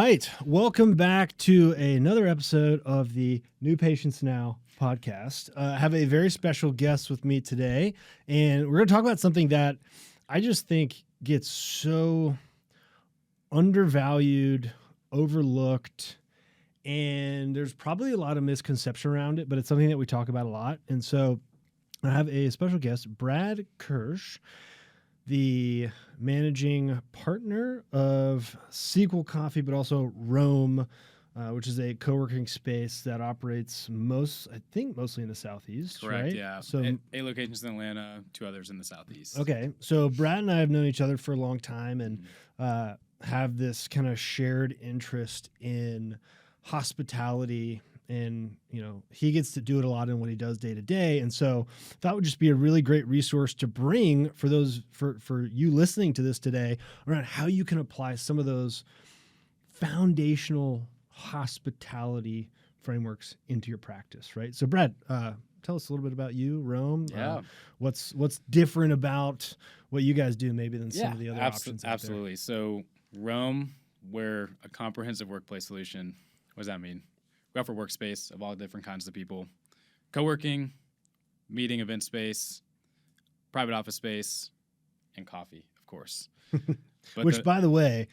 right. Welcome back to another episode of the New Patients Now podcast. I have a very special guest with me today, and we're going to talk about something that I just think gets so undervalued, overlooked, and there's probably a lot of misconception around it, but it's something that we talk about a lot. And so I have a special guest, Brad Kirsch, the managing partner of Sequel Coffee, but also Roam, which is a co-working space that operates mostly in the Southeast. Correct, right? yeah. So 8 locations in Atlanta, 2 others in the Southeast. Okay, so Brad and I have known each other for a long time and have this kind of shared interest in hospitality. And, you know, he gets to do it a lot in what he does day to day. And so that would just be a really great resource to bring for those, for you listening to this today, around how you can apply some of those foundational hospitality frameworks into your practice, right? So Brad, tell us a little bit about you, Rome. Yeah. What's different about what you guys do maybe than some of the other options out there? Absolutely. So Roam, we're a comprehensive workplace solution. What does that mean? We offer workspace of all different kinds of people, co-working, meeting event space, private office space, and coffee, of course. Which, by the way,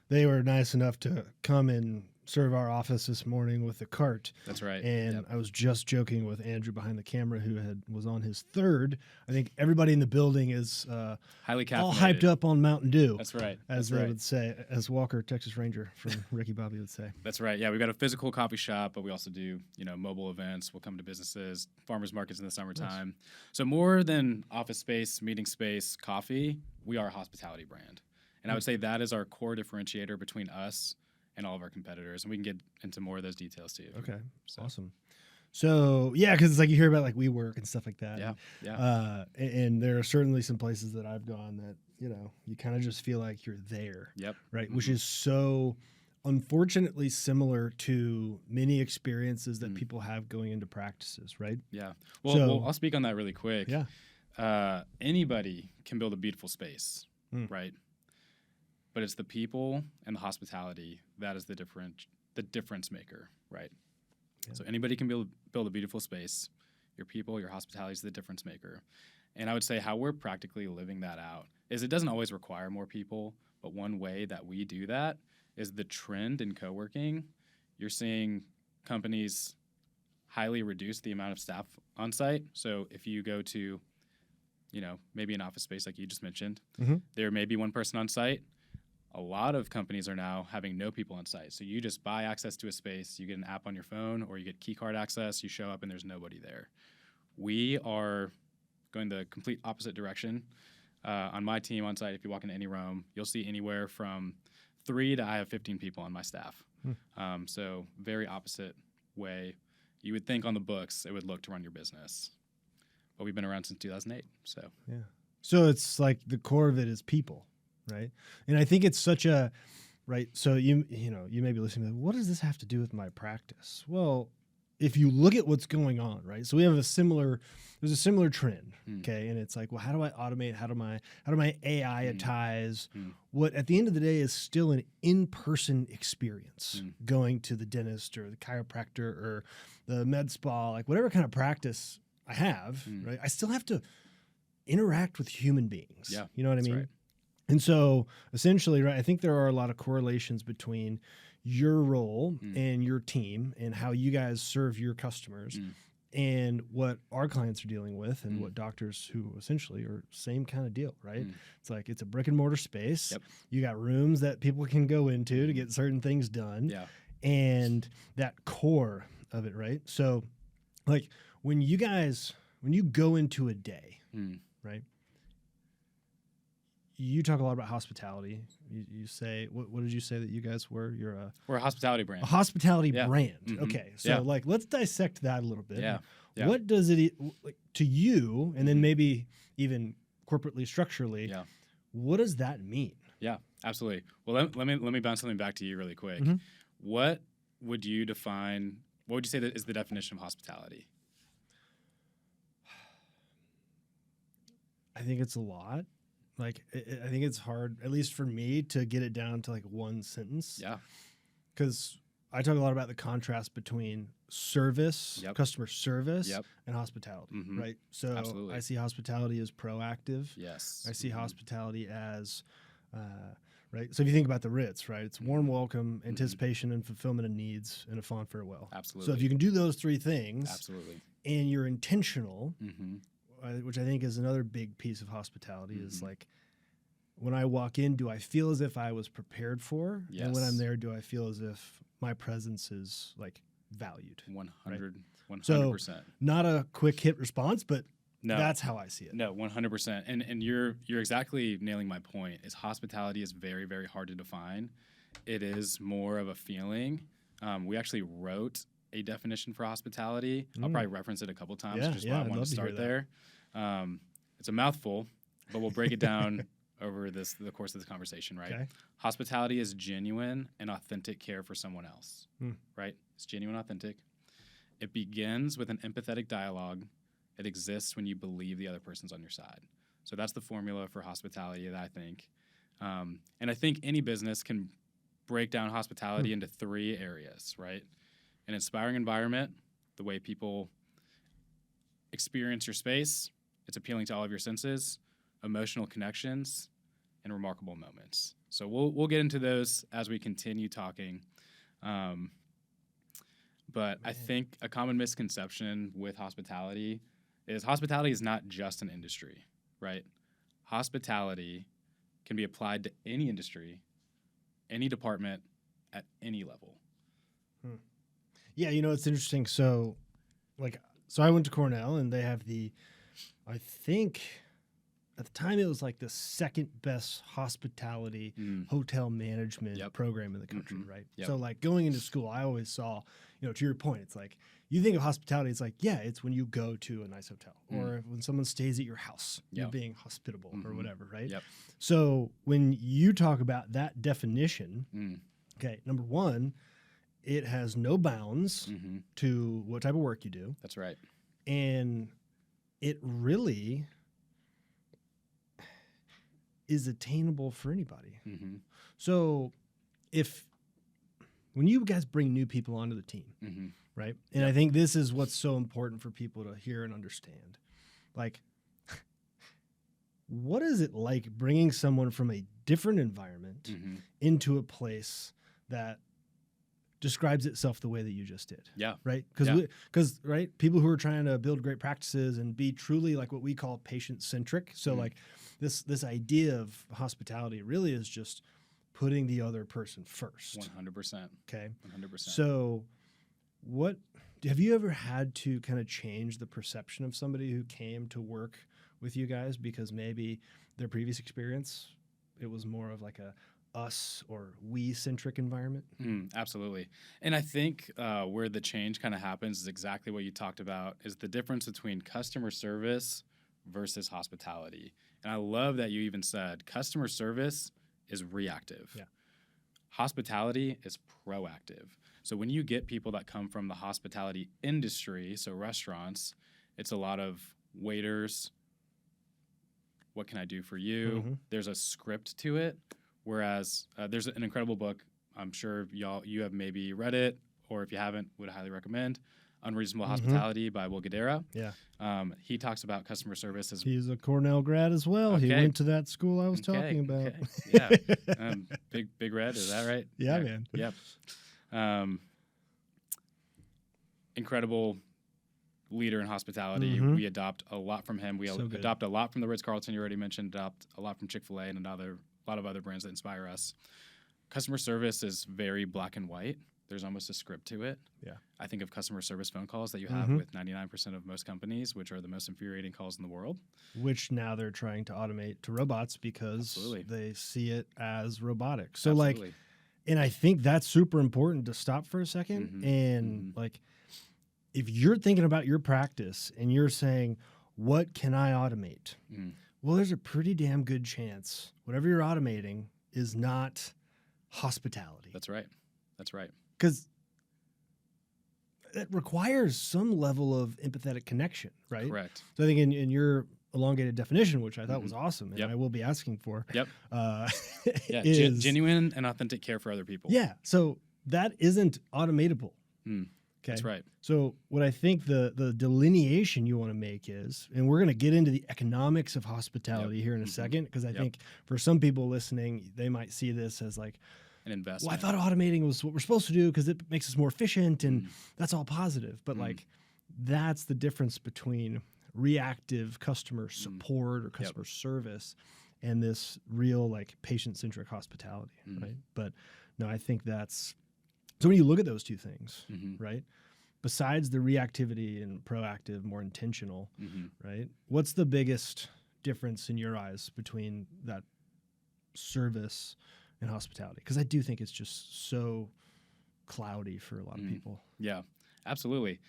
they were nice enough to come and serve our office this morning with a cart. That's right. And I was just joking with Andrew behind the camera, who was on his third. I think everybody in the building is highly caffeinated, all hyped up on Mountain Dew. That's right. As they would say, as Walker, Texas Ranger from Ricky Bobby would say. That's right. Yeah, we've got a physical coffee shop, but we also do, mobile events. We'll come to businesses, farmers markets in the summertime. Nice. So more than office space, meeting space, coffee, we are a hospitality brand. And I would say that is our core differentiator between us and all of our competitors. And we can get into more of those details too. Okay. Awesome. So yeah, because it's like you hear about like WeWork and stuff like that. Yeah. And there are certainly some places that I've gone that, you kind of just feel like you're there. Yep. Right. Mm-hmm. Which is so unfortunately similar to many experiences that people have going into practices. Right. Yeah. Well, I'll speak on that really quick. Yeah. Anybody can build a beautiful space. Right. But it's the people and the hospitality that is the difference maker, right? Yeah. So anybody can build a beautiful space. Your people, your hospitality is the difference maker. And I would say how we're practically living that out is it doesn't always require more people, but one way that we do that is the trend in co-working. You're seeing companies highly reduce the amount of staff on site. So if you go to, maybe an office space like you just mentioned, there may be one person on site. A lot of companies are now having no people on site. So you just buy access to a space, you get an app on your phone, or you get key card access, you show up and there's nobody there. We are going the complete opposite direction. On my team on site, if you walk into any room, you'll see anywhere from 3 to I have 15 people on my staff. So very opposite way. You would think on the books it would look to run your business. But we've been around since 2008. So yeah. So it's like the core of it is people. Right. And I think it's such a right. So you may be listening to, what does this have to do with my practice? Well, if you look at what's going on, right. So we have there's a similar trend. Okay. And it's like, well, how do I automate? How do I AI-atize what at the end of the day is still an in-person experience, going to the dentist or the chiropractor or the med spa, like whatever kind of practice I have, right. I still have to interact with human beings. Yeah. You know what I mean? Right. And so essentially, right, I think there are a lot of correlations between your role and your team and how you guys serve your customers and what our clients are dealing with and what doctors who essentially are same kind of deal, right? It's like it's a brick and mortar space. Yep. You got rooms that people can go into to get certain things done. Yeah. And that core of it, right? So like when you go into a day, right? You talk a lot about hospitality. You say, what did you say that you guys were? We're a hospitality brand. A hospitality brand. Okay. So let's dissect that a little bit. Yeah. What does it like to you, and then maybe even corporately, structurally, what does that mean? Yeah, absolutely. Well, let me bounce something back to you really quick. What would you say that is the definition of hospitality? I think it's a lot. Like, I think it's hard, at least for me, to get it down to like one sentence. Yeah. because I talk a lot about the contrast between service, customer service, and hospitality, right? So Absolutely. I see hospitality as proactive. Yes. I see hospitality as, right? So if you think about the Ritz, right? It's warm welcome, anticipation and fulfillment of needs, and a fond farewell. Absolutely. So if you can do those three things, absolutely, and you're intentional, which I think is another big piece of hospitality, is like, when I walk in, do I feel as if I was prepared for? Yes. And when I'm there, do I feel as if my presence is like valued? 100%. So not a quick hit response, but that's how I see it. No, 100%. And you're exactly nailing my point. Is hospitality is very, very hard to define. It is more of a feeling. We actually wrote a definition for hospitality. I'll probably reference it a couple times. Why I want to start there. It's a mouthful, but we'll break it down over the course of this conversation, right? Okay. Hospitality is genuine and authentic care for someone else, right? It's genuine, authentic. It begins with an empathetic dialogue. It exists when you believe the other person's on your side. So that's the formula for hospitality that I think. And I think any business can break down hospitality into three areas, right? An inspiring environment, the way people experience your space. It's appealing to all of your senses. Emotional connections, and remarkable moments. So we'll get into those as we continue talking. But I think a common misconception with hospitality is not just an industry, right? Hospitality can be applied to any industry, any department, at any level. Yeah, it's interesting. So I went to Cornell, and they have I think at the time it was like the second best hospitality hotel management program in the country, right? So like going into school, I always saw, to your point, it's like you think of hospitality, it's like, it's when you go to a nice hotel or when someone stays at your house, you're being hospitable or whatever, right? So when you talk about that definition, okay, number one, it has no bounds to what type of work you do. That's right. And it really is attainable for anybody. So when you guys bring new people onto the team, right? And I think this is what's so important for people to hear and understand. Like, what is it like bringing someone from a different environment into a place that describes itself the way that you just did? Yeah. Right? Because right, people who are trying to build great practices and be truly like what we call patient-centric. So like this idea of hospitality really is just putting the other person first. 100%. Okay. 100%. So have you ever had to kind of change the perception of somebody who came to work with you guys because maybe their previous experience, it was more of like a us or we-centric environment? Absolutely. And I think where the change kind of happens is exactly what you talked about, is the difference between customer service versus hospitality. And I love that you even said customer service is reactive. Yeah. Hospitality is proactive. So when you get people that come from the hospitality industry, so restaurants, it's a lot of waiters. What can I do for you? There's a script to it. Whereas there's an incredible book. I'm sure you have maybe read it, or if you haven't, would highly recommend. Unreasonable Hospitality by Will Guidara. Yeah. He talks about customer service as... He's a Cornell grad as well. Okay. He went to that school I was talking about. Okay. Yeah. Big Red, is that right? Yeah, man. Yep. Incredible leader in hospitality. We adopt a lot from him. We adopt a lot from the Ritz-Carlton you already mentioned, adopt a lot from Chick-fil-A and a lot of other brands that inspire us. Customer service is very black and white. There's almost a script to it. Yeah. I think of customer service phone calls that you have with 99% of most companies, which are the most infuriating calls in the world. Which now they're trying to automate to robots because they see it as robotic. So and I think that's super important to stop for a second. And if you're thinking about your practice and you're saying, what can I automate? Well, there's a pretty damn good chance whatever you're automating is not hospitality. That's right. Because it requires some level of empathetic connection, right? Correct. So I think in your elongated definition, which I thought was awesome, and I will be asking for. Yep. Is genuine and authentic care for other people. Yeah. So that isn't automatable. Mm, Okay. That's right. So what I think the delineation you want to make is, and we're going to get into the economics of hospitality here in a second, because I think for some people listening, they might see this as like, An investment. well, I thought automating was what we're supposed to do because it makes us more efficient and that's all positive. But like, that's the difference between reactive customer support or customer service and this real like patient-centric hospitality, right? But no, I think that's, so when you look at those two things, right? Besides the reactivity and proactive, more intentional, right? What's the biggest difference in your eyes between that service and hospitality? Because I do think it's just so cloudy for a lot of people. Yeah, absolutely.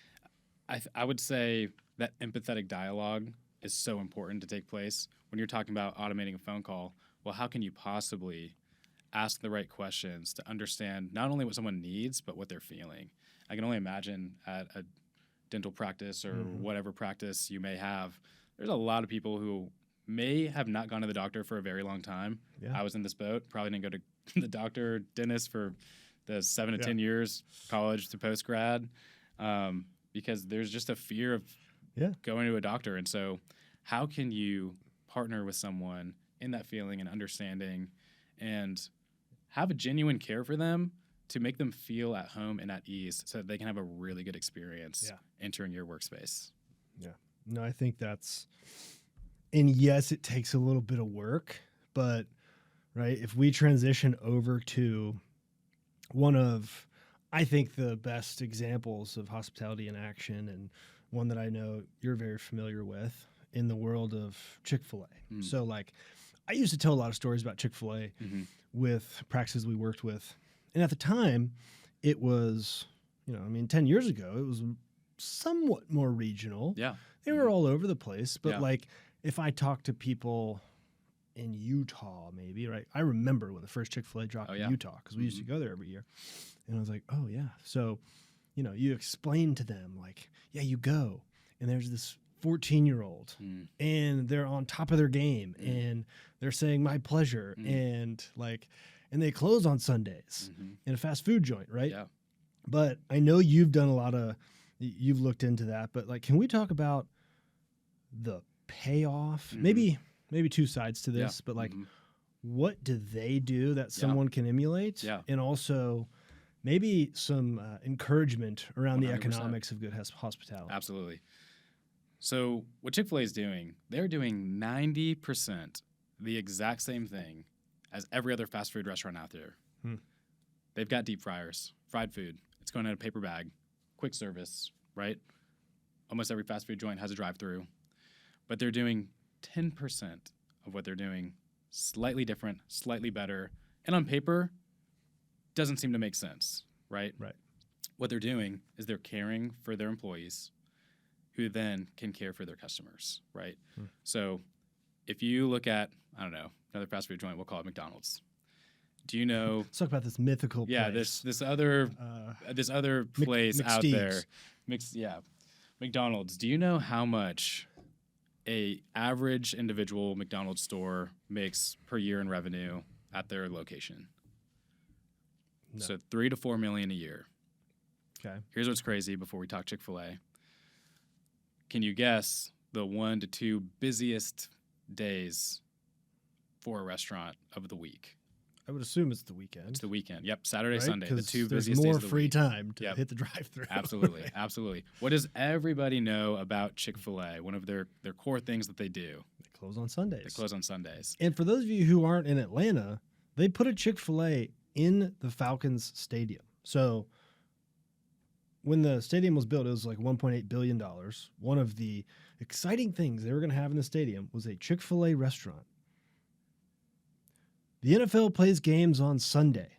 I would say that empathetic dialogue is so important to take place when you're talking about automating a phone call. Well, how can you possibly ask the right questions to understand not only what someone needs, but what they're feeling? I can only imagine at a dental practice or whatever practice you may have, there's a lot of people who may have not gone to the doctor for a very long time. I was in this boat, probably didn't go to the doctor or dentist for the 7 to 10 years, college to post-grad, because there's just a fear of going to a doctor. And so how can you partner with someone in that feeling and understanding and have a genuine care for them to make them feel at home and at ease so that they can have a really good experience entering your workspace? Yeah. No, I think that's, and yes, it takes a little bit of work, but right, if we transition over to one of, I think, the best examples of hospitality in action, and one that I know you're very familiar with in the world of Chick-fil-A. So like, I used to tell a lot of stories about Chick-fil-A with practices we worked with. And at the time, it was, 10 years ago, it was somewhat more regional. Yeah. They were all over the place. But like, if I talk to people in Utah, maybe, right? I remember when the first Chick-fil-A dropped in Utah, because we used to go there every year. And I was like, oh, yeah. So, you explain to them, like, yeah, you go. And there's this 14-year-old, and they're on top of their game, and they're saying my pleasure, and they close on Sundays in a fast food joint, right? Yeah. But I know you've done you've looked into that, but like, can we talk about the payoff? Maybe two sides to this, but like, what do they do that someone can emulate? Yeah. And also maybe some encouragement around 100%. The economics of good hospitality. Absolutely. So what Chick-fil-A is doing, they're doing 90% the exact same thing as every other fast food restaurant out there. They've got deep fryers, fried food. It's going in a paper bag, quick service, right? Almost every fast food joint has a drive-through. But they're doing 10% of what they're doing slightly different, slightly better. And on paper, doesn't seem to make sense, right? Right. What they're doing is they're caring for their employees, who then can care for their customers, right? So if you look at, I don't know, another fast food joint, we'll call it McDonald's. Do you know? Let's talk about this mythical place. Yeah, this other place out there. McDonald's. Do you know how much a average individual McDonald's store makes per year in revenue at their location? No. So $3 to $4 million a year. Okay. Here's what's crazy before we talk Chick-fil-A. Can you guess the 1 to 2 busiest days for a restaurant of the week? I would assume it's the weekend. It's the weekend. Yep, Saturday, right? Sunday, the 2 busiest days of the week. There's more free time to hit the drive-thru. Absolutely, absolutely. What does everybody know about Chick-fil-A? One of their core things that they do. They close on Sundays. And for those of you who aren't in Atlanta, they put a Chick-fil-A in the Falcons Stadium. So when the stadium was built, it was like $1.8 billion. One of the exciting things they were going to have in the stadium was a Chick-fil-A restaurant. The NFL plays games on Sunday.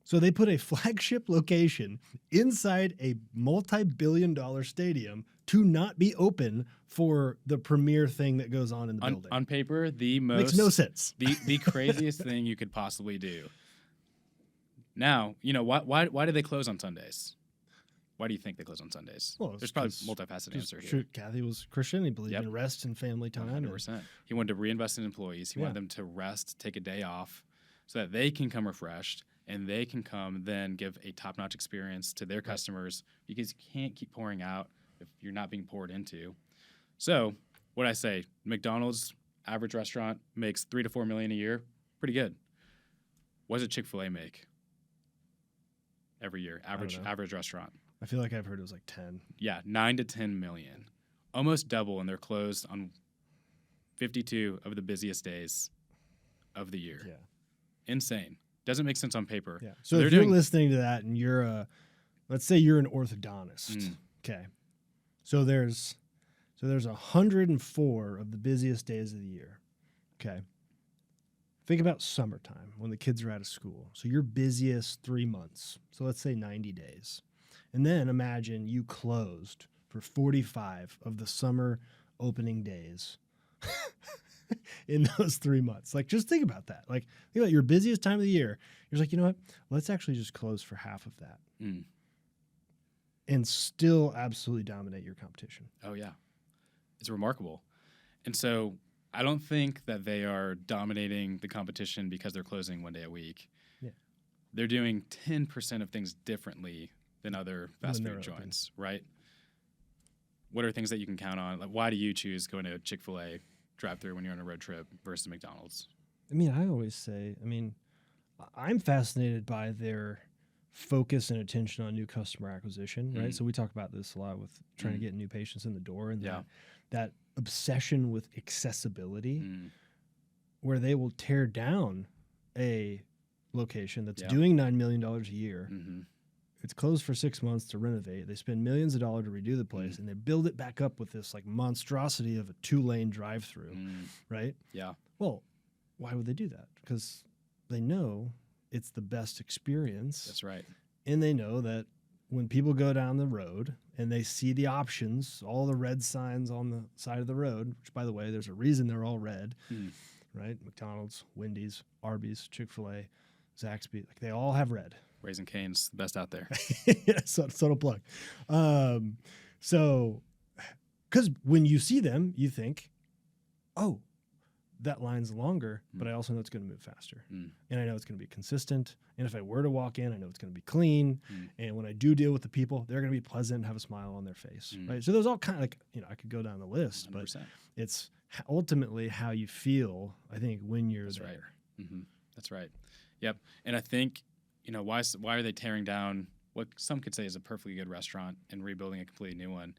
So they put a flagship location inside a multi-billion-dollar stadium to not be open for the premier thing that goes on in the building. On paper, makes no sense. The craziest thing you could possibly do. Now, why do they close on Sundays? Why do you think they close on Sundays? Well, there's probably a multifaceted answer here. Kathy was Christian. He believed in rest and family time. 100%. He wanted to reinvest in employees. He wanted them to rest, take a day off, so that they can come refreshed and they can come then give a top-notch experience to their customers because you can't keep pouring out if you're not being poured into. So what I say, McDonald's average restaurant makes $3 to $4 million a year. Pretty good. What does a Chick-fil-A make every year? Average restaurant. I feel like I've heard it was like 10. Yeah, 9 to 10 million. Almost double, and they're closed on 52 of the busiest days of the year. Yeah. Insane. Doesn't make sense on paper. Yeah. So if you're listening to that and you're let's say you're an orthodontist. Okay. So there's 104 of the busiest days of the year. Okay. Think about summertime when the kids are out of school. So your busiest 3 months. So let's say 90 days. And then imagine you closed for 45 of the summer opening days in those 3 months. Like, just think about that. Like, think about your busiest time of the year. You're like, you know what? Let's actually just close for half of that and still absolutely dominate your competition. Oh, yeah. It's remarkable. And so I don't think that they are dominating the competition because they're closing one day a week. Yeah. They're doing 10% of things differently than other fast food joints, right? What are things that you can count on? Like, why do you choose going to Chick-fil-A drive-thru when you're on a road trip versus McDonald's? I mean, I always say, I'm fascinated by their focus and attention on new customer acquisition, right? So we talk about this a lot with trying to get new patients in the door, and that obsession with accessibility where they will tear down a location that's doing $9 million a year. It's closed for 6 months to renovate. They spend millions of dollars to redo the place, and they build it back up with this like monstrosity of a 2-lane drive-through, right? Yeah. Well, why would they do that? Because they know it's the best experience. That's right. And they know that when people go down the road and they see the options, all the red signs on the side of the road, which, by the way, there's a reason they're all red, right? McDonald's, Wendy's, Arby's, Chick-fil-A, Zaxby, like they all have red. Raising Cane's the best out there. Yeah, subtle plug. So, because when you see them, you think, oh, that line's longer, but I also know it's going to move faster. And I know it's going to be consistent. And if I were to walk in, I know it's going to be clean. And when I do deal with the people, they're going to be pleasant and have a smile on their face. Right. So there's all kind of like, I could go down the list, 100%. But it's ultimately how you feel, I think, when you're there. Right. That's right. Yep. And I think, why are they tearing down what some could say is a perfectly good restaurant and rebuilding a completely new one?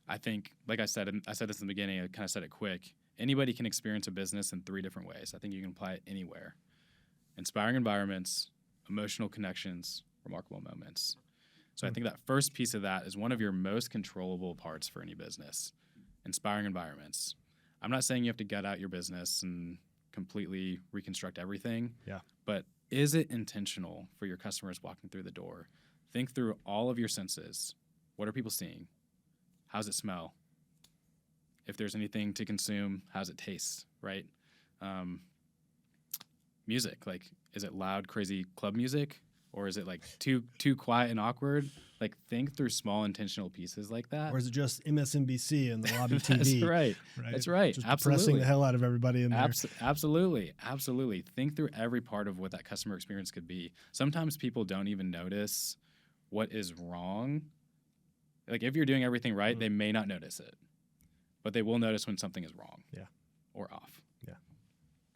I think, like I said this in the beginning, I kind of said it quick. Anybody can experience a business in 3 different ways. I think you can apply it anywhere. Inspiring environments, emotional connections, remarkable moments. So I think that first piece of that is one of your most controllable parts for any business. Inspiring environments. I'm not saying you have to gut out your business and completely reconstruct everything. Yeah. But is it intentional for your customers walking through the door? Think through all of your senses. What are people seeing? How's it smell? If there's anything to consume, how's it taste, right? Music, like, is it loud, crazy club music? Or is it like too quiet and awkward? Like, think through small intentional pieces like that. Or is it just MSNBC and the lobby TV? That's right. That's right. Just absolutely. Depressing the hell out of everybody in there. Absolutely. Think through every part of what that customer experience could be. Sometimes people don't even notice what is wrong. Like, if you're doing everything right, they may not notice it. But they will notice when something is wrong. Yeah. Or off. Yeah.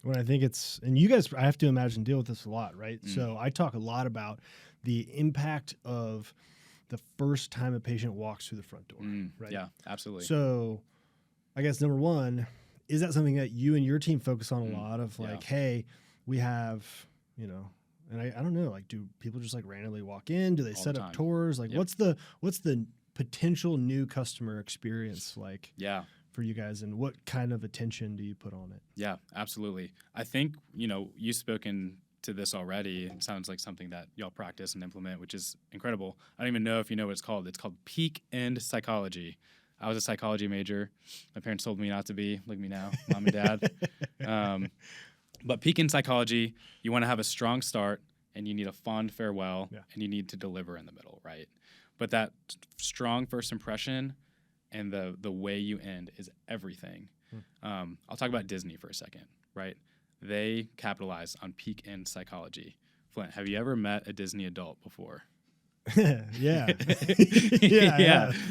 When I think and you guys, I have to imagine, deal with this a lot, right? So I talk a lot about the impact of the first time a patient walks through the front door, right? Yeah, absolutely. So I guess number one, is that something that you and your team focus on a lot of, like, hey, we have, and I don't know, like, do people just like randomly walk in? Do they set up tours? Like, what's the potential new customer experience like for you guys, and what kind of attention do you put on it? Yeah, absolutely. I think, you've spoken to this already. It sounds like something that y'all practice and implement, which is incredible. I don't even know if you know what it's called. It's called peak end psychology. I was a psychology major. My parents told me not to be. Look at me now, mom and dad. But peak end psychology, you want to have a strong start, and you need a fond farewell, and you need to deliver in the middle, right? But that strong first impression and the way you end is everything. I'll talk about Disney for a second, right? They capitalize on peak end psychology. Flint, have you ever met a Disney adult before? Yeah.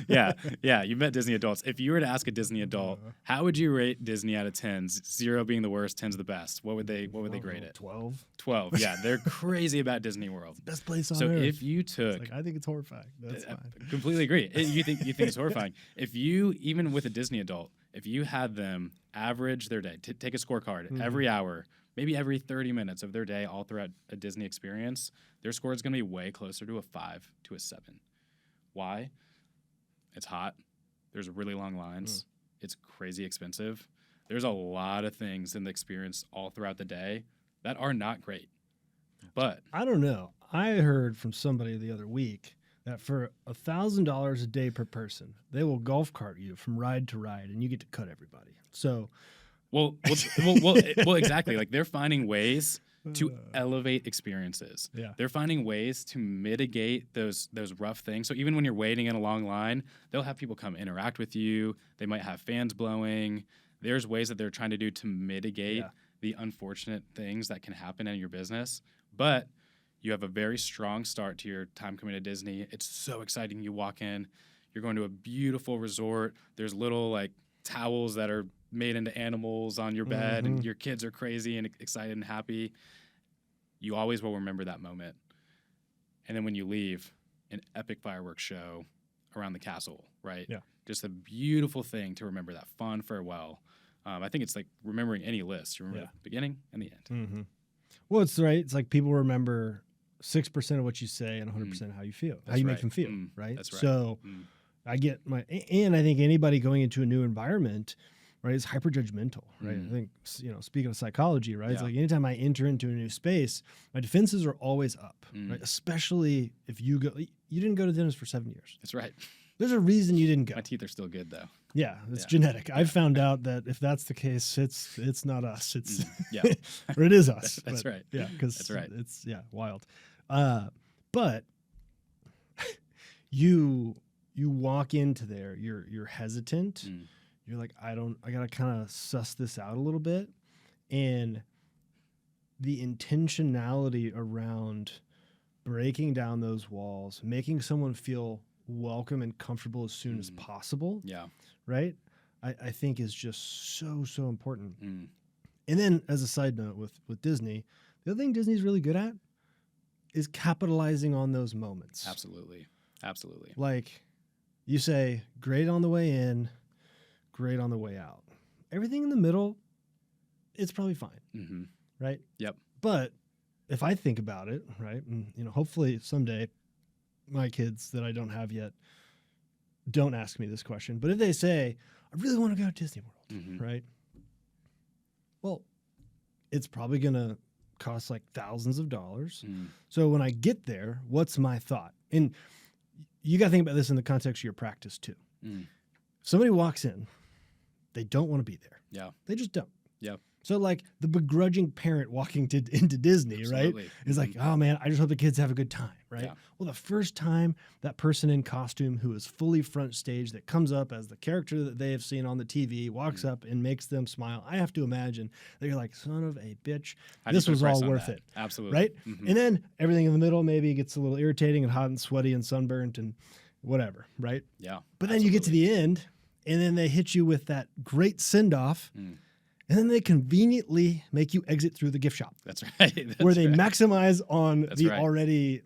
Yeah. You met Disney adults. If you were to ask a Disney adult, how would you rate Disney out of 10? 0 being the worst, 10's the best. What would they grade it? 12. 12. Yeah, they're crazy about Disney World. Best place on So earth. if you took, It's like, I think it's horrifying. That's fine. completely agree. You think it's horrifying. If you, even with a Disney adult, if you had them average their day, take a scorecard every hour, maybe every 30 minutes of their day, all throughout a Disney experience, their score is going to be way closer to a 5 to a 7. Why? It's hot. There's really long lines. It's crazy expensive. There's a lot of things in the experience all throughout the day that are not great. But I don't know. I heard from somebody the other week that for $1,000 a day per person, they will golf cart you from ride to ride, and you get to cut everybody. So, well, exactly. Like they're finding ways to elevate experiences. Yeah. They're finding ways to mitigate those rough things. So even when you're waiting in a long line, they'll have people come interact with you. They might have fans blowing. There's ways that they're trying to do to mitigate the unfortunate things that can happen in your business. But you have a very strong start to your time coming to Disney. It's so exciting. You walk in, you're going to a beautiful resort. There's little like towels that are made into animals on your bed, and your kids are crazy and excited and happy. You always will remember that moment. And then when you leave, an epic fireworks show around the castle, right? Yeah. Just a beautiful thing to remember, that fun farewell. I think it's like remembering any list. You remember the beginning and the end. Well, it's right. It's like people remember 6% of what you say and 100% how you feel, how you make them feel, right? That's right. So I get and I think anybody going into a new environment, right, is hyper judgmental, right? I think, speaking of psychology, right, it's like anytime I enter into a new space, my defenses are always up, right? Especially if you didn't go to dentist for 7 years. That's right. There's a reason you didn't go. My teeth are still good though. Yeah, it's genetic. I've found out that if that's the case, it's not us. It's or it is us. That's right. Yeah, because that's right. It's wild. But you walk into there, you're hesitant. You're like, I gotta kind of suss this out a little bit, and the intentionality around breaking down those walls, making someone feel welcome and comfortable as soon as possible. Yeah. Right? I think is just so important. And then as a side note with Disney, the other thing Disney's really good at is capitalizing on those moments. Absolutely. Like you say, great on the way in, great on the way out. Everything in the middle, it's probably fine. Right? Yep. But if I think about it, right, and hopefully someday my kids that I don't have yet don't ask me this question, but if they say, I really want to go to Disney World, right? Well, it's probably going to cost like thousands of dollars. So when I get there, what's my thought? And you got to think about this in the context of your practice too. Somebody walks in, they don't want to be there. Yeah. They just don't. Yeah. So like the begrudging parent walking into Disney, Absolutely. right? Is like, oh man, I just hope the kids have a good time, right? Yeah. Well, the first time that person in costume who is fully front stage that comes up as the character that they have seen on the TV walks up and makes them smile, I have to imagine that you're like, son of a bitch, this was all worth it. Absolutely. Right? And then everything in the middle maybe gets a little irritating and hot and sweaty and sunburnt and whatever, right? Yeah. But then you get to the end and then they hit you with that great send-off. And then they conveniently make you exit through the gift shop. That's right. Where they maximize on the right. already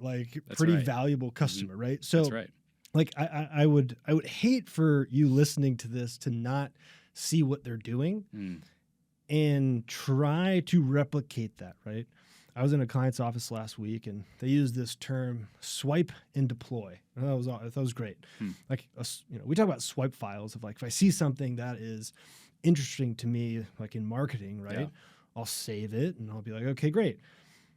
pretty right. valuable customer, right? So That's right. like I would hate for you listening to this to not see what they're doing and try to replicate that, right? I was in a client's office last week and they used this term swipe and deploy. And that was great. Like we talk about swipe files of like if I see something that is interesting to me, like in marketing, right? Yeah. I'll save it and I'll be like, okay, great.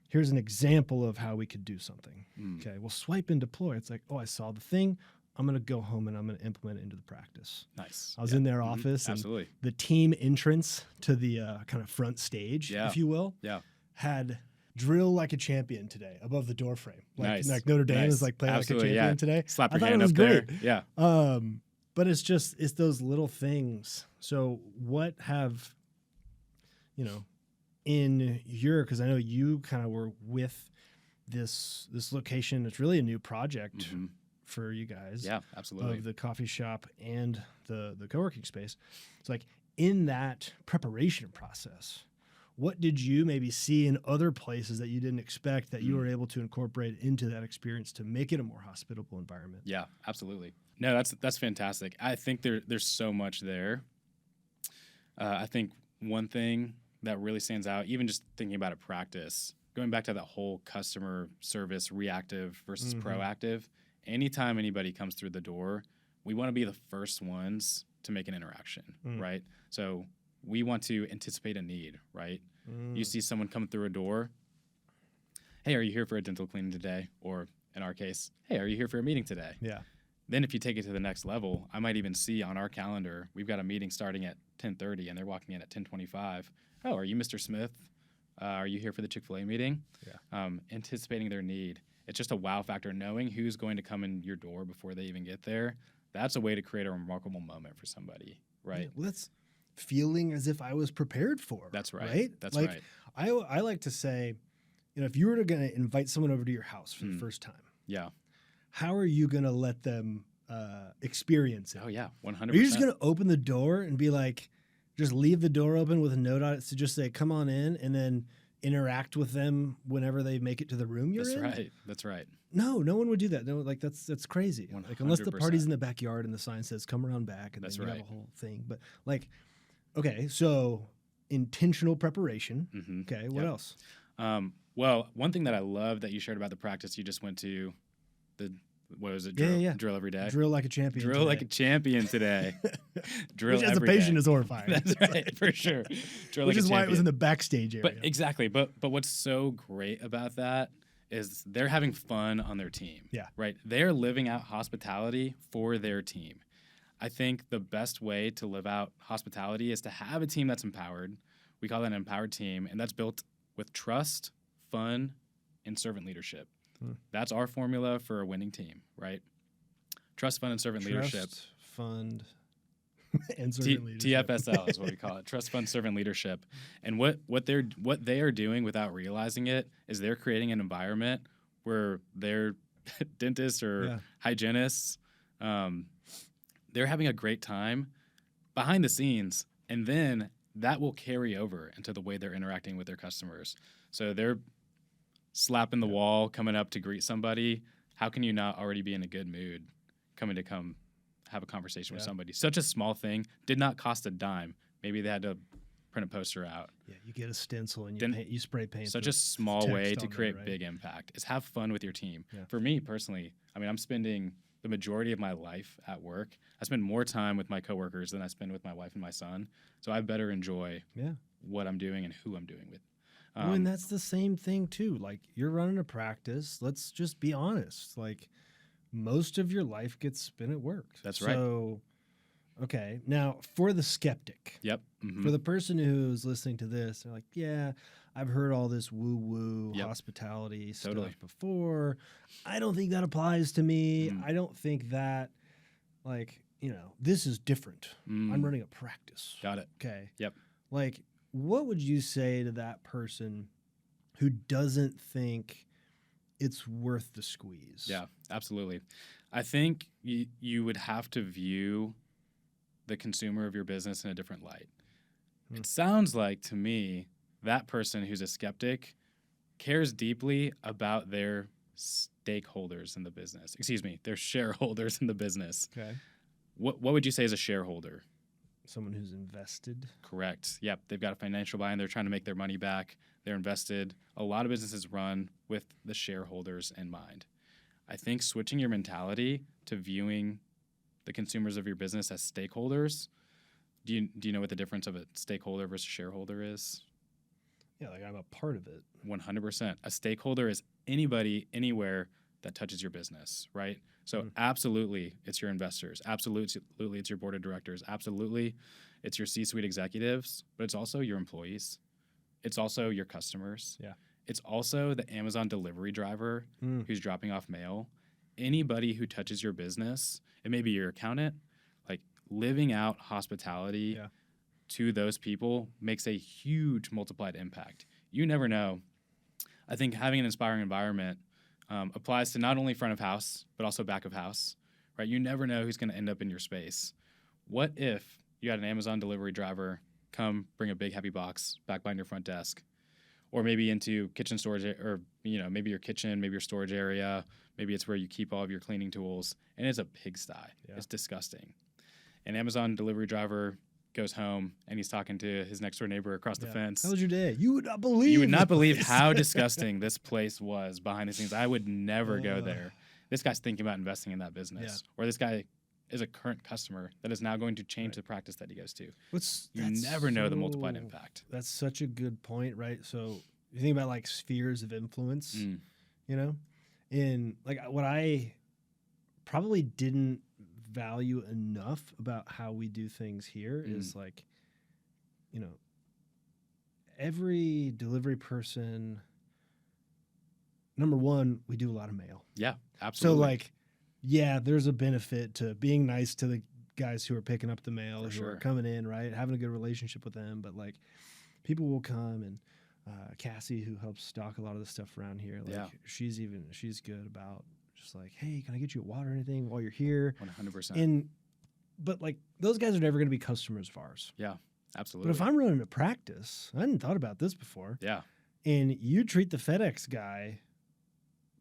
Here's an example of how we could do something. Okay, well, swipe and deploy. It's like, oh, I saw the thing. I'm going to go home and I'm going to implement it into the practice. Nice. I was in their office. Absolutely. And the team entrance to the kind of front stage, if you will, had drill like a champion today above the door frame. Like Notre Dame is like playing like a champion today. Slap your I thought hand it was up great. there. Yeah. But it's those little things. So what have, in your, because I know you kind of were with this location. It's really a new project Mm-hmm. for you guys. Yeah, absolutely. Of the coffee shop and the co-working space. It's like in that preparation process, what did you maybe see in other places that you didn't expect that you were able to incorporate into that experience to make it a more hospitable environment? Yeah, absolutely. No, that's fantastic. I think there's so much there. I think one thing that really stands out, even just thinking about a practice, going back to that whole customer service reactive versus proactive, anytime anybody comes through the door, we want to be the first ones to make an interaction, right? So we want to anticipate a need, right? You see someone come through a door, hey, are you here for a dental cleaning today? Or in our case, hey, are you here for a meeting today? Yeah. Then if you take it to the next level, I might even see on our calendar, we've got a meeting starting at 10:30 and they're walking in at 10:25. Oh, are you Mr. Smith? Are you here for the Chick-fil-A meeting? Yeah. Anticipating their need. It's just a wow factor, knowing who's going to come in your door before they even get there. That's a way to create a remarkable moment for somebody, right? Yeah, well, that's feeling as if I was prepared for. That's right. Right? That's like, right. I like to say, if you were going to invite someone over to your house for the first time, Yeah. how are you going to let them experience it? Oh, yeah, 100%. Are you just going to open the door and be like, just leave the door open with a note on it to just say, come on in, and then interact with them whenever they make it to the room you're in? Right. That's right. No one would do that. No, like that's crazy. Like unless the 100%. party's in the backyard and the sign says "come around back" and That's then you right. have a whole thing. But like, okay, so intentional preparation. Mm-hmm. Okay, what else? Well, one thing that I love that you shared about the practice you just went to, what was it? Drill every day. Drill like a champion. Drill like a champion today. Drill Which as a every patient day. is horrifying. That's right, for sure. Drill Which like is a why it was champion. in the backstage area. But exactly. But what's so great about that is they're having fun on their team. Yeah. Right. They're living out hospitality for their team. I think the best way to live out hospitality is to have a team that's empowered. We call that an empowered team, and that's built with trust, fun, and servant leadership. That's our formula for a winning team, right? Trust, fun, and servant leadership. Fund, and servant leadership. TFSL is what we call it. Trust, fund, servant leadership. And what they are doing without realizing it is they're creating an environment where their dentists or hygienists, they're having a great time behind the scenes, and then that will carry over into the way they're interacting with their customers. So they're slapping the wall, coming up to greet somebody. How can you not already be in a good mood come have a conversation with somebody? Such a small thing, did not cost a dime. Maybe they had to print a poster out. Yeah, you get a stencil and you spray paint. Such a small way to create big impact is have fun with your team. Yeah. For me personally, I mean, I'm spending the majority of my life at work. I spend more time with my coworkers than I spend with my wife and my son. So I better enjoy what I'm doing and who I'm doing with. Well, and that's the same thing too. Like you're running a practice. Let's just be honest. Like most of your life gets spent at work. That's right. So, okay. Now for the skeptic. Yep. Mm-hmm. For the person who's listening to this, they're like, yeah, I've heard all this woo-woo hospitality stuff before. I don't think that applies to me. I don't think that, like, this is different. I'm running a practice. Got it. Okay. Yep. Like, what would you say to that person who doesn't think it's worth the squeeze? Yeah, absolutely. I think you would have to view the consumer of your business in a different light. It sounds like to me that person who's a skeptic cares deeply about their stakeholders in the business. Excuse me, their shareholders in the business. Okay. What would you say is a shareholder? Someone who's invested. Correct. Yep. They've got a financial buy-in. They're trying to make their money back. They're invested. A lot of businesses run with the shareholders in mind. I think switching your mentality to viewing the consumers of your business as stakeholders. Do you know what the difference of a stakeholder versus shareholder is? Yeah, like I'm a part of it. 100%. A stakeholder is anybody, anywhere that touches your business, right? So absolutely, it's your investors. Absolutely, it's your board of directors. Absolutely, it's your C-suite executives, but it's also your employees. It's also your customers. Yeah. It's also the Amazon delivery driver who's dropping off mail. Anybody who touches your business, it may be your accountant, like living out hospitality to those people makes a huge multiplied impact. You never know. I think having an inspiring environment applies to not only front of house, but also back of house, right? You never know who's going to end up in your space. What if you had an Amazon delivery driver come bring a big heavy box back behind your front desk, or maybe into kitchen storage, or maybe your kitchen, maybe your storage area, maybe it's where you keep all of your cleaning tools, and it's a pigsty. Yeah. It's disgusting. An Amazon delivery driver goes home and he's talking to his next door neighbor across the fence. How was your day? You would not believe how disgusting this place was behind the scenes. I would never go there. This guy's thinking about investing in that business, or this guy is a current customer that is now going to change the practice that he goes to. You never know the multiplied impact. That's such a good point, right? So you think about like spheres of influence, and like what I probably didn't value enough about how we do things here is like, every delivery person, number one, we do a lot of mail. Yeah, absolutely. So like, yeah, there's a benefit to being nice to the guys who are picking up the mail, who are coming in, right? Having a good relationship with them. But like, people will come, and Cassie, who helps stock a lot of the stuff around here, like she's good about just like, hey, can I get you a water or anything while you're here? 100%. But like, those guys are never going to be customers of ours. Yeah, absolutely. But if I'm running a practice, I hadn't thought about this before. Yeah. And you treat the FedEx guy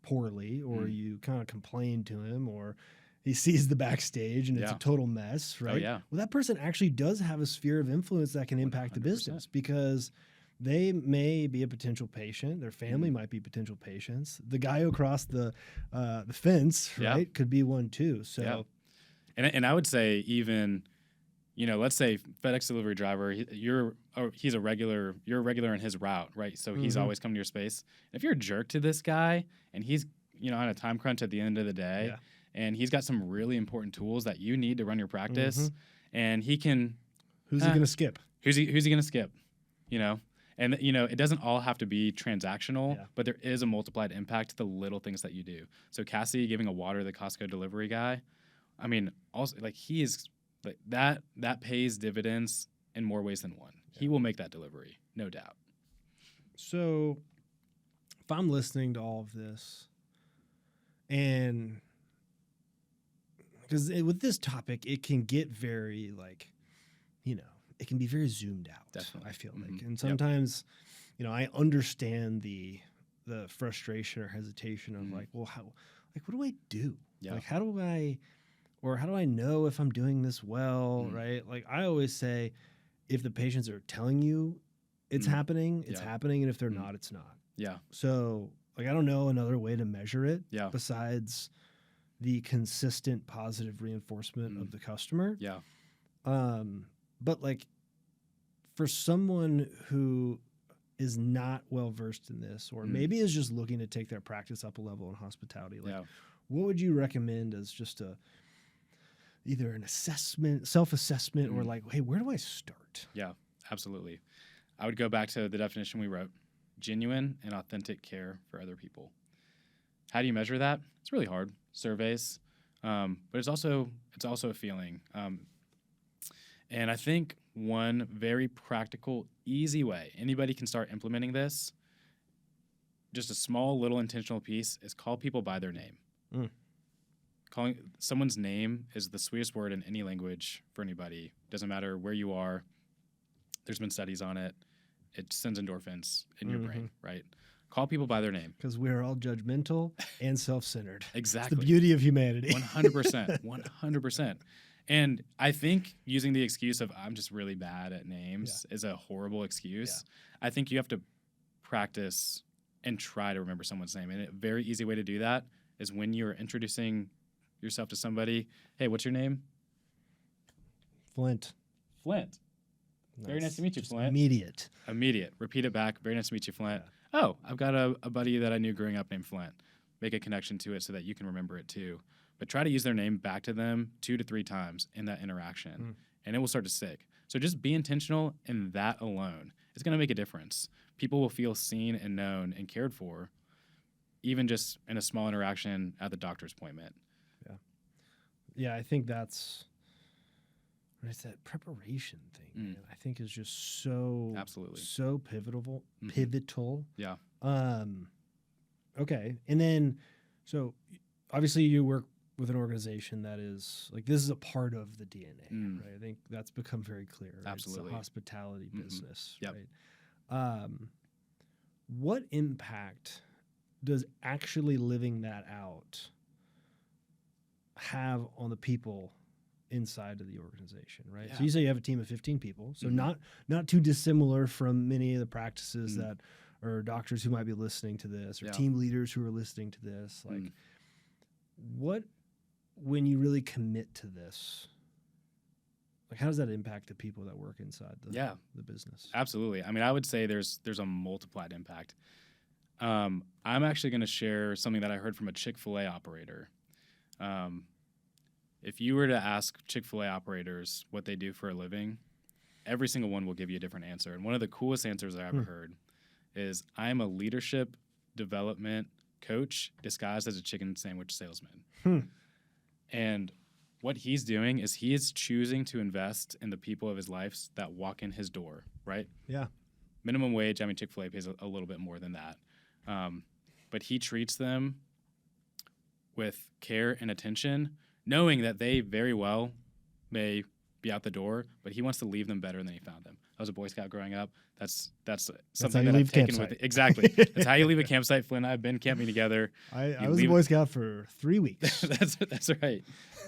poorly, or you kind of complain to him, or he sees the backstage and it's a total mess, right? Oh, yeah. Well, that person actually does have a sphere of influence that can impact 100%. The business, because they may be a potential patient. Their family might be potential patients. The guy across the fence, right, could be one too. So, and I would say even, let's say FedEx delivery driver, you're a regular in his route, right? So he's always coming to your space. And if you're a jerk to this guy and he's, on a time crunch at the end of the day, and he's got some really important tools that you need to run your practice, and he can... Who's he going to skip? Who's he going to skip? And, it doesn't all have to be transactional, but there is a multiplied impact to the little things that you do. So Cassie giving a water to the Costco delivery guy, I mean, also, like, he is... Like that pays dividends in more ways than one. Yeah. He will make that delivery, no doubt. So if I'm listening to all of this, and because with this topic, it can get very like, it can be very zoomed out. Definitely. I feel like. And sometimes, I understand the frustration or hesitation of like, well, what do I do? Yeah. Like, how do I know if I'm doing this well, right? Like, I always say, if the patients are telling you it's happening, it's happening, and if they're not, it's not. Yeah. So, like, I don't know another way to measure it besides the consistent positive reinforcement of the customer. Yeah. But, like, for someone who is not well-versed in this, or maybe is just looking to take their practice up a level in hospitality, like, what would you recommend as just either an assessment, self-assessment, or like, hey, where do I start? Yeah, absolutely. I would go back to the definition we wrote: genuine and authentic care for other people. How do you measure that? It's really hard. Surveys, but it's also a feeling. And I think one very practical, easy way anybody can start implementing this, just a small little intentional piece, is call people by their name. Calling someone's name is the sweetest word in any language for anybody. Doesn't matter where you are. There's been studies on it. It sends endorphins in your brain, right? Call people by their name. Because we're all judgmental and self-centered. Exactly. It's the beauty of humanity. 100%. 100%. And I think using the excuse of I'm just really bad at names is a horrible excuse. I think you have to practice and try to remember someone's name. And a very easy way to do that is when you're introducing yourself to somebody. Hey, what's your name? Flint. Flint. Nice. Very nice to meet you, Just Flint. Immediate. Repeat it back. Very nice to meet you, Flint. Yeah. Oh, I've got a buddy that I knew growing up named Flint. Make a connection to it so that you can remember it too. But try to use their name back to them 2 to 3 times in that interaction, and it will start to stick. So just be intentional, and that alone is going to make a difference. People will feel seen and known and cared for, even just in a small interaction at the doctor's appointment. Yeah, I think that's what is that preparation thing, man, I think is just so absolutely so pivotal. Yeah. Okay. And then, so obviously you work with an organization that is like, this is a part of the DNA, right? I think that's become very clear. Right? Absolutely. It's a hospitality business, Yep. right? What impact does actually living that out have on the people inside of the organization, right? Yeah. So you say you have a team of 15 people, so not too dissimilar from many of the practices that, or doctors who might be listening to this, or team leaders who are listening to this. Like, what, when you really commit to this, like, how does that impact the people that work inside the business? Absolutely. I mean, I would say there's a multiplied impact. I'm actually going to share something that I heard from a Chick-fil-A operator. If you were to ask Chick-fil-A operators what they do for a living, every single one will give you a different answer. And one of the coolest answers I ever heard is, I'm a leadership development coach disguised as a chicken sandwich salesman. And what he's doing is he is choosing to invest in the people of his life that walk in his door, right? Yeah. Minimum wage, I mean, Chick-fil-A pays a little bit more than that. But he treats them with care and attention, knowing that they very well may be out the door, but he wants to leave them better than he found them. I was a Boy Scout growing up. That's something that I've taken with it. Exactly. That's how you leave a campsite. Flynn and I have been camping together. I was a Boy Scout for 3 weeks. That's right.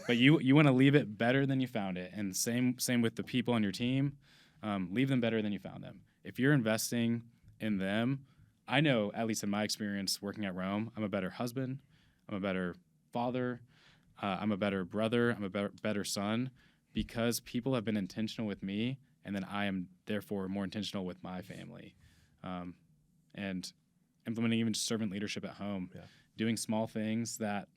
But you want to leave it better than you found it. And same with the people on your team. Leave them better than you found them. If you're investing in them, I know, at least in my experience working at Rome, I'm a better husband. I'm a better father. I'm a better brother. I'm a better son, because people have been intentional with me, and then I am therefore more intentional with my family. And implementing even servant leadership at home, doing small things that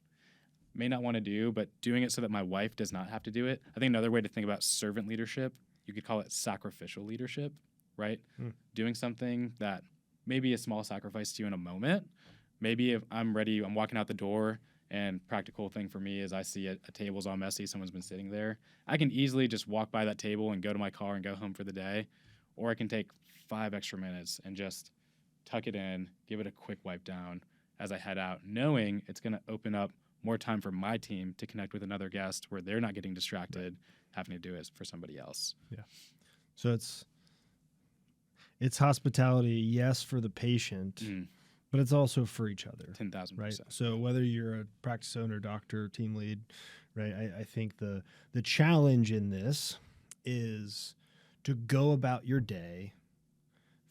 may not want to do, but doing it so that my wife does not have to do it. I think another way to think about servant leadership, you could call it sacrificial leadership, right? Doing something that may be a small sacrifice to you in a moment. Maybe if I'm ready, I'm walking out the door, and practical thing for me is I see a table's all messy, someone's been sitting there. I can easily just walk by that table and go to my car and go home for the day. Or I can take 5 extra minutes and just tuck it in, give it a quick wipe down as I head out, knowing it's going to open up more time for my team to connect with another guest where they're not getting distracted, having to do it for somebody else. Yeah. So it's hospitality, yes, for the patient, but it's also for each other. 10,000%. Right. So whether you're a practice owner, doctor, team lead, right, I think the challenge in this is to go about your day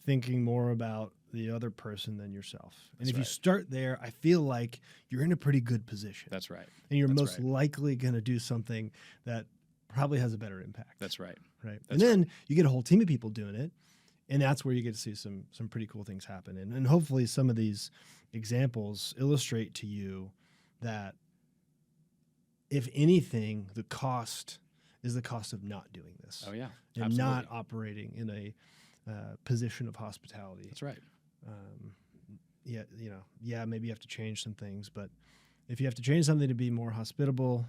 thinking more about the other person than yourself. And if you start there, I feel like you're in a pretty good position. That's right. And you're most likely going to do something that probably has a better impact. That's right. Right. And then you get a whole team of people doing it. And that's where you get to see some pretty cool things happen. And hopefully some of these examples illustrate to you that, if anything, the cost is the cost of not doing this. Oh, yeah. And absolutely. not operating in a position of hospitality. That's right. Maybe you have to change some things. But if you have to change something to be more hospitable,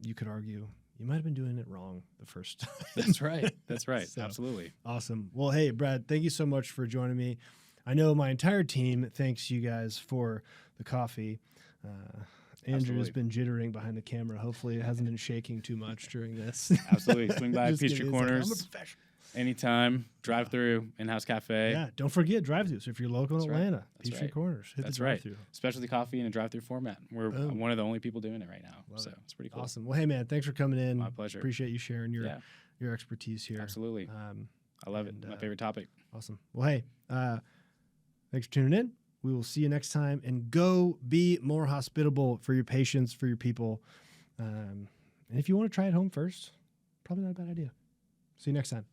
you could argue you might have been doing it wrong the first time. That's right. That's right. So, absolutely. Awesome. Well, hey, Brad, thank you so much for joining me. I know my entire team thanks you guys for the coffee. Andrew has been jittering behind the camera. Hopefully it hasn't been shaking too much during this. Absolutely. Swing by Peachtree Corners. I'm a professional. Anytime. Drive through, in-house cafe. Yeah, don't forget drive-through. So if you're local in Atlanta, Peachtree Corners, hit the drive-through. Specialty coffee in a drive-through format. We're one of the only people doing it right now. It's pretty cool. Awesome. Well, hey, man, thanks for coming in. My pleasure. Appreciate you sharing your expertise here. Absolutely. I love it. My favorite topic. Awesome. Well, hey, thanks for tuning in. We will see you next time. And go be more hospitable for your patients, for your people. And if you want to try it home first, probably not a bad idea. See you next time.